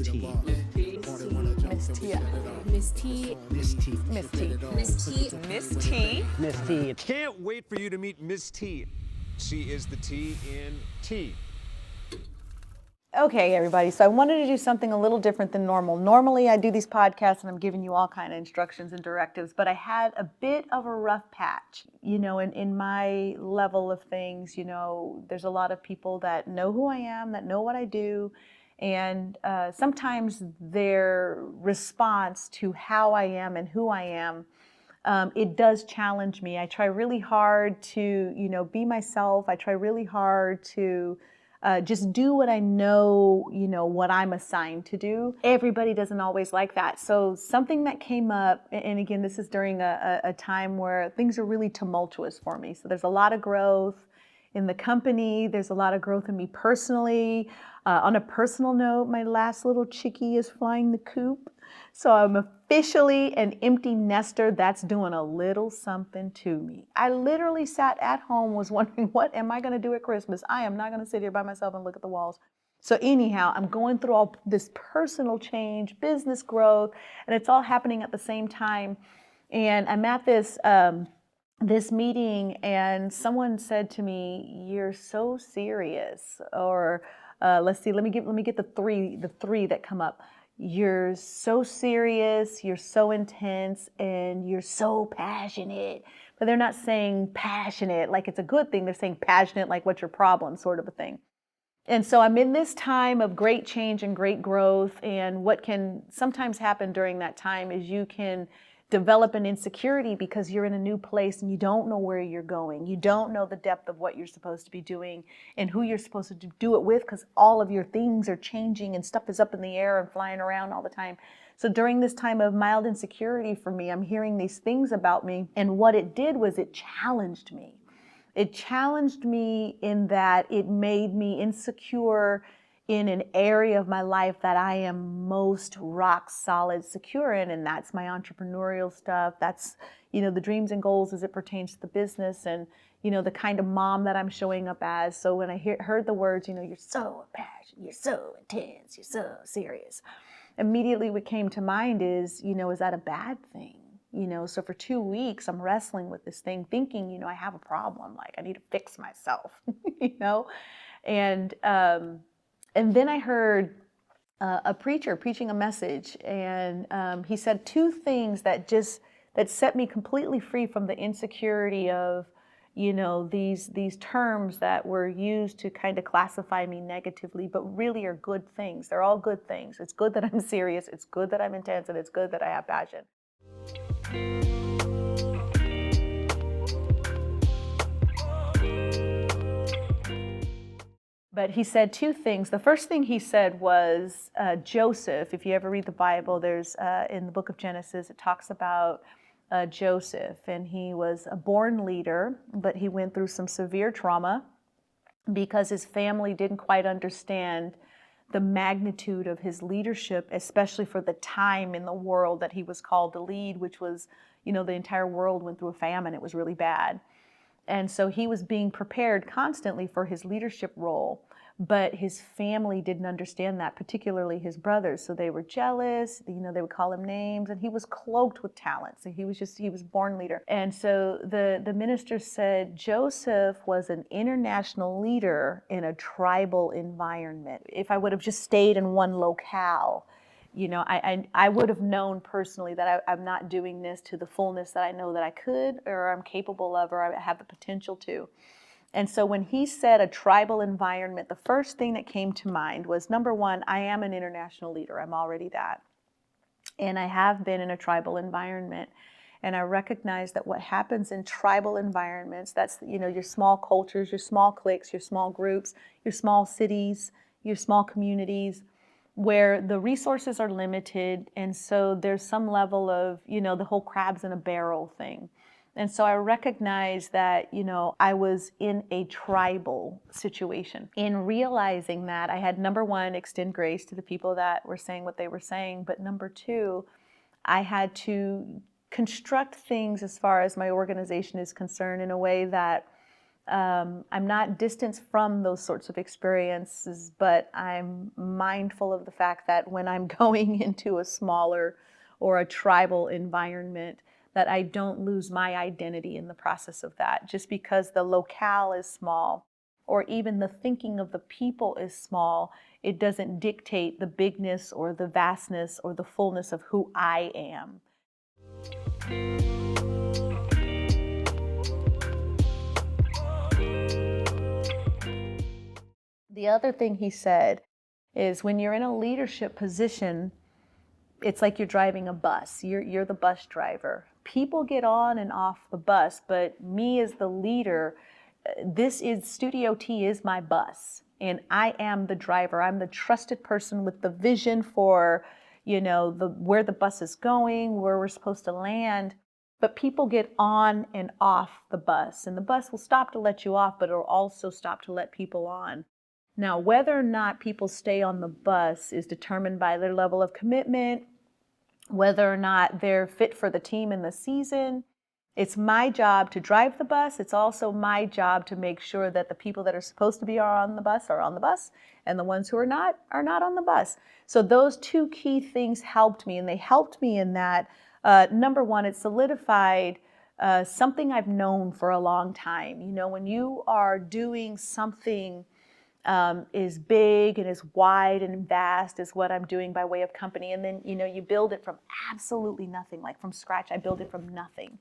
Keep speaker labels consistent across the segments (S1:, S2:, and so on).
S1: T.
S2: Miss T. Miss T.
S1: Miss T.
S2: Miss T.
S3: Miss T.
S4: Miss T.
S1: Miss T.
S5: Can't wait for you to meet Miss T. She is the T in T.
S6: Okay, everybody, so I wanted to do something a little different than normal. Normally I do these podcasts and I'm giving you all kind of instructions and directives, but I had a bit of a rough patch. You know, in my level of things, you know, there's a lot of people that know who I am, that know what I do, and sometimes their response to how I am and who I am, it does challenge me. I try really hard to, you know, be myself. I try really hard to just do what I know, you know, what I'm assigned to do. Everybody doesn't always like that. So something that came up, and again, this is during a time where things are really tumultuous for me. So there's a lot of growth in the company. There's a lot of growth in me personally. On a personal note, my last little chickie is flying the coop. So I'm officially an empty nester. That's doing a little something to me. I literally sat at home, was wondering, what am I going to do at Christmas? I am not going to sit here by myself and look at the walls. So anyhow, I'm going through all this personal change, business growth, and it's all happening at the same time. And I'm at this meeting, and someone said to me, "You're so serious," or let's see, let me get the three that come up. You're so serious, you're so intense, and you're so passionate. But they're not saying passionate like it's a good thing. They're saying passionate like what's your problem, sort of a thing. And so I'm in this time of great change and great growth. And what can sometimes happen during that time is you can develop an insecurity because you're in a new place and you don't know where you're going. You don't know the depth of what you're supposed to be doing and who you're supposed to do it with, because all of your things are changing and stuff is up in the air and flying around all the time. So during this time of mild insecurity for me, I'm hearing these things about me, and what it did was it challenged me. It challenged me in that it made me insecure in an area of my life that I am most rock solid secure in, and that's my entrepreneurial stuff. That's, you know, the dreams and goals as it pertains to the business, and, you know, the kind of mom that I'm showing up as. So when I heard the words, you know, you're so passionate, you're so intense, you're so serious, immediately what came to mind is, you know, is that a bad thing? You know, so for 2 weeks, I'm wrestling with this thing, thinking, you know, I have a problem, like I need to fix myself, you know, and then I heard a preacher preaching a message, and he said two things that set me completely free from the insecurity of, you know, these terms that were used to kind of classify me negatively, but really are good things. They're all good things. It's good that I'm serious. It's good that I'm intense, and it's good that I have passion. But he said two things. The first thing he said was Joseph. If you ever read the Bible, there's in the book of Genesis, it talks about Joseph, and he was a born leader, but he went through some severe trauma because his family didn't quite understand the magnitude of his leadership, especially for the time in the world that he was called to lead, which was, you know, the entire world went through a famine. It was really bad. And so he was being prepared constantly for his leadership role, but his family didn't understand that, particularly his brothers. So they were jealous, you know, they would call him names, and he was cloaked with talent. So he was born leader. And so the minister said Joseph was an international leader in a tribal environment. If I would have just stayed in one locale, you know, I would have known personally that I'm not doing this to the fullness that I know that I could, or I'm capable of, or I have the potential to. And so when he said a tribal environment, the first thing that came to mind was, number one, I am an international leader. I'm already that. And I have been in a tribal environment. And I recognize that what happens in tribal environments, that's, you know, your small cultures, your small cliques, your small groups, your small cities, your small communities, where the resources are limited, and so there's some level of, you know, the whole crabs in a barrel thing. And so I recognize that, you know, I was in a tribal situation. In realizing that, I had, number one, extend grace to the people that were saying what they were saying, but number two, I had to construct things as far as my organization is concerned in a way that I'm not distanced from those sorts of experiences, but I'm mindful of the fact that when I'm going into a smaller or a tribal environment, that I don't lose my identity in the process of that. Just because the locale is small, or even the thinking of the people is small, it doesn't dictate the bigness or the vastness or the fullness of who I am. The other thing he said is when you're in a leadership position, it's like you're driving a bus. You're the bus driver. People get on and off the bus, but me as the leader, Studio T is my bus, and I am the driver. I'm the trusted person with the vision for, where the bus is going, where we're supposed to land. But people get on and off the bus, and the bus will stop to let you off, but it'll also stop to let people on. Now, whether or not people stay on the bus is determined by their level of commitment, whether or not they're fit for the team in the season. It's my job to drive the bus. It's also my job to make sure that the people that are supposed to be on the bus are on the bus, and the ones who are not on the bus. So those two key things helped me, and they helped me in that, number one, it solidified something I've known for a long time. When you are doing something is big and is wide and vast is what I'm doing by way of company. And then, you build it from absolutely nothing, like from scratch. I build it from nothing.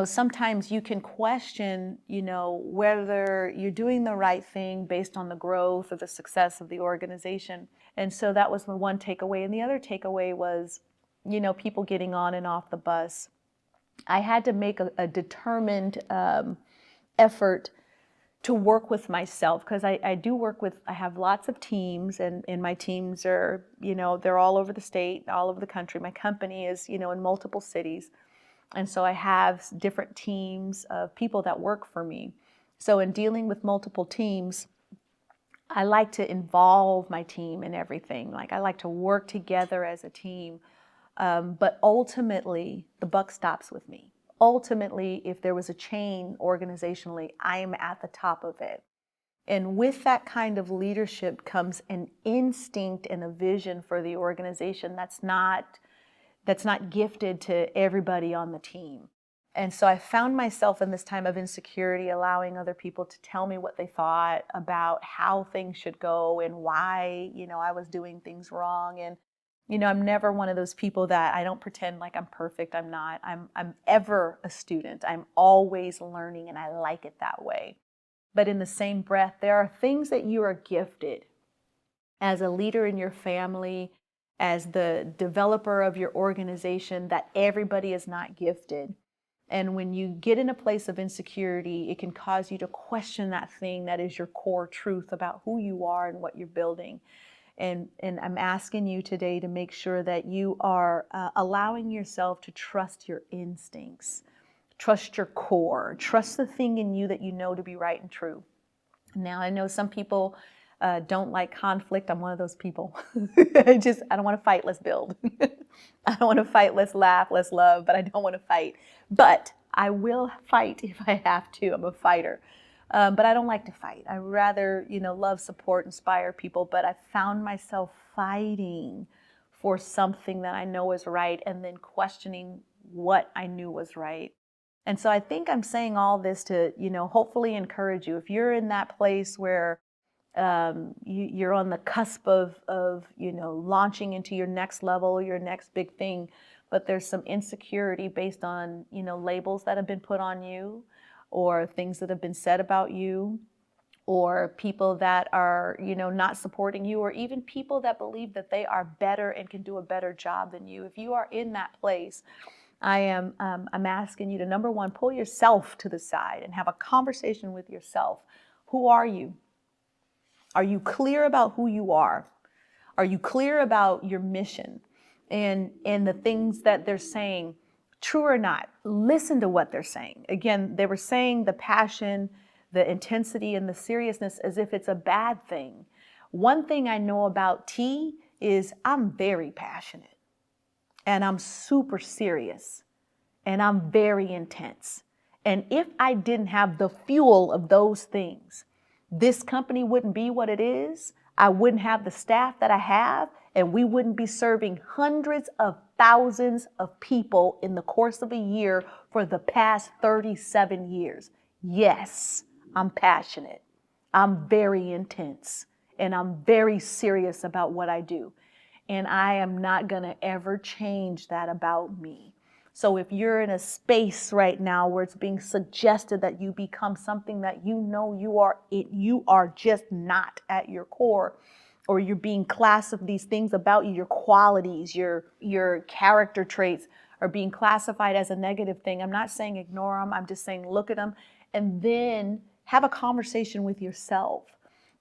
S6: Sometimes you can question, whether you're doing the right thing based on the growth or the success of the organization. And so that was the one takeaway. And the other takeaway was, people getting on and off the bus. I had to make a determined effort to work with myself, because I have lots of teams, and my teams are, they're all over the state, all over the country. My company is, in multiple cities. And so I have different teams of people that work for me. So in dealing with multiple teams, I like to involve my team in everything. Like, I like to work together as a team. But ultimately, the buck stops with me. Ultimately, if there was a chain organizationally, I am at the top of it. And with that kind of leadership comes an instinct and a vision for the organization that's not gifted to everybody on the team. And so I found myself in this time of insecurity allowing other people to tell me what they thought about how things should go and why, I was doing things wrong. And I'm never one of those people that I don't pretend like I'm perfect. I'm not. I'm ever a student. I'm always learning, and I like it that way. But in the same breath, there are things that you are gifted as a leader in your family, as the developer of your organization, that everybody is not gifted. And when you get in a place of insecurity, it can cause you to question that thing that is your core truth about who you are and what you're building. And I'm asking you today to make sure that you are allowing yourself to trust your instincts, trust your core, trust the thing in you that you know to be right and true. Now, I know some people don't like conflict. I'm one of those people. I don't want to fight, let's build. I don't want to fight, let's laugh, let's love, but I don't want to fight. But I will fight if I have to. I'm a fighter. But I don't like to fight. I rather, love, support, inspire people. But I found myself fighting for something that I know is right, and then questioning what I knew was right. And so I think I'm saying all this to, hopefully encourage you. If you're in that place where you're on the cusp of launching into your next level, your next big thing, but there's some insecurity based on, labels that have been put on you, or things that have been said about you, or people that are, not supporting you, or even people that believe that they are better and can do a better job than you. If you are in that place, I'm asking you to, number one, pull yourself to the side and have a conversation with yourself. Who are you? Are you clear about who you are? Are you clear about your mission and the things that they're saying? True or not, listen to what they're saying. Again, they were saying the passion, the intensity, and the seriousness as if it's a bad thing. One thing I know about T is I'm very passionate, and I'm super serious, and I'm very intense. And if I didn't have the fuel of those things, this company wouldn't be what it is. I wouldn't have the staff that I have, and we wouldn't be serving hundreds of thousands of people in the course of a year for the past 37 years. Yes, I'm passionate. I'm very intense, and I'm very serious about what I do. And I am not going to ever change that about me. So if you're in a space right now where it's being suggested that you become something that you know you are just not at your core, or you're being classified, these things about you, your qualities, your character traits are being classified as a negative thing. I'm not saying ignore them. I'm just saying look at them and then have a conversation with yourself.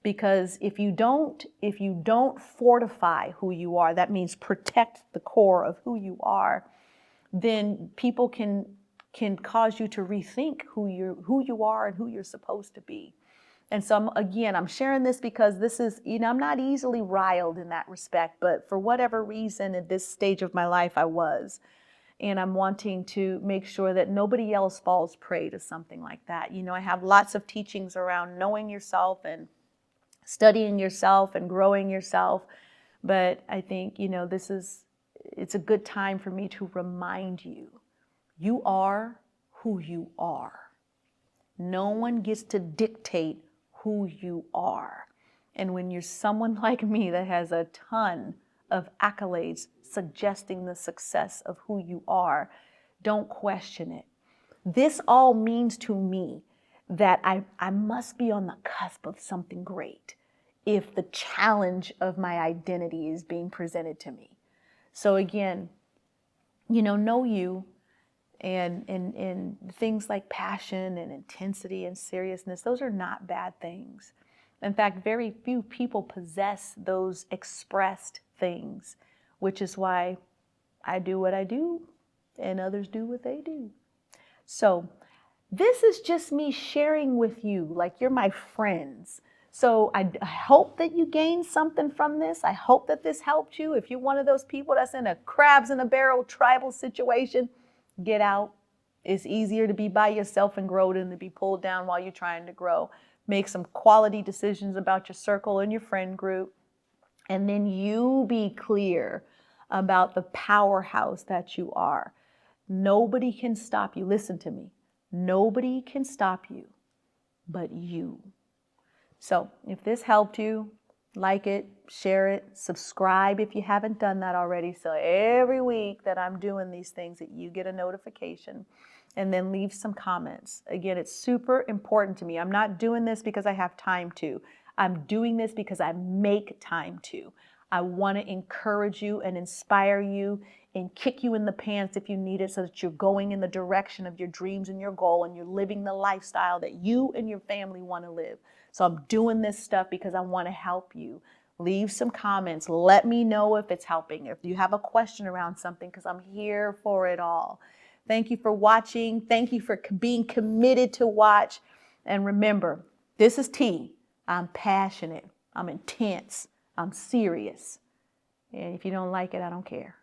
S6: Because if you don't fortify who you are, that means protect the core of who you are, then people can cause you to rethink who you are and who you're supposed to be. And so I'm sharing this because this is, I'm not easily riled in that respect, but for whatever reason at this stage of my life I was. And I'm wanting to make sure that nobody else falls prey to something like that. I have lots of teachings around knowing yourself and studying yourself and growing yourself. But I think, it's a good time for me to remind you, you are who you are. No one gets to dictate who you are. And when you're someone like me that has a ton of accolades suggesting the success of who you are, don't question it. This all means to me that I must be on the cusp of something great if the challenge of my identity is being presented to me. So again, know you, and things like passion and intensity and seriousness, those are not bad things. In fact, very few people possess those expressed things, which is why I do what I do and others do what they do. So this is just me sharing with you, like you're my friends. So I hope that you gained something from this. I hope that this helped you. If you're one of those people that's in a crabs in a barrel tribal situation, get out. It's easier to be by yourself and grow than to be pulled down while you're trying to grow. Make some quality decisions about your circle and your friend group. And then you be clear about the powerhouse that you are. Nobody can stop you. Listen to me. Nobody can stop you but you. So if this helped you, like it, share it, subscribe if you haven't done that already. So every week that I'm doing these things that you get a notification, and then leave some comments. Again, it's super important to me. I'm not doing this because I have time to. I'm doing this because I make time to. I want to encourage you and inspire you and kick you in the pants if you need it so that you're going in the direction of your dreams and your goal and you're living the lifestyle that you and your family want to live. So I'm doing this stuff because I want to help you. Leave some comments. Let me know if it's helping. If you have a question around something, because I'm here for it all. Thank you for watching. Thank you for being committed to watch. And remember, this is T. I'm passionate. I'm intense. I'm serious. And if you don't like it, I don't care.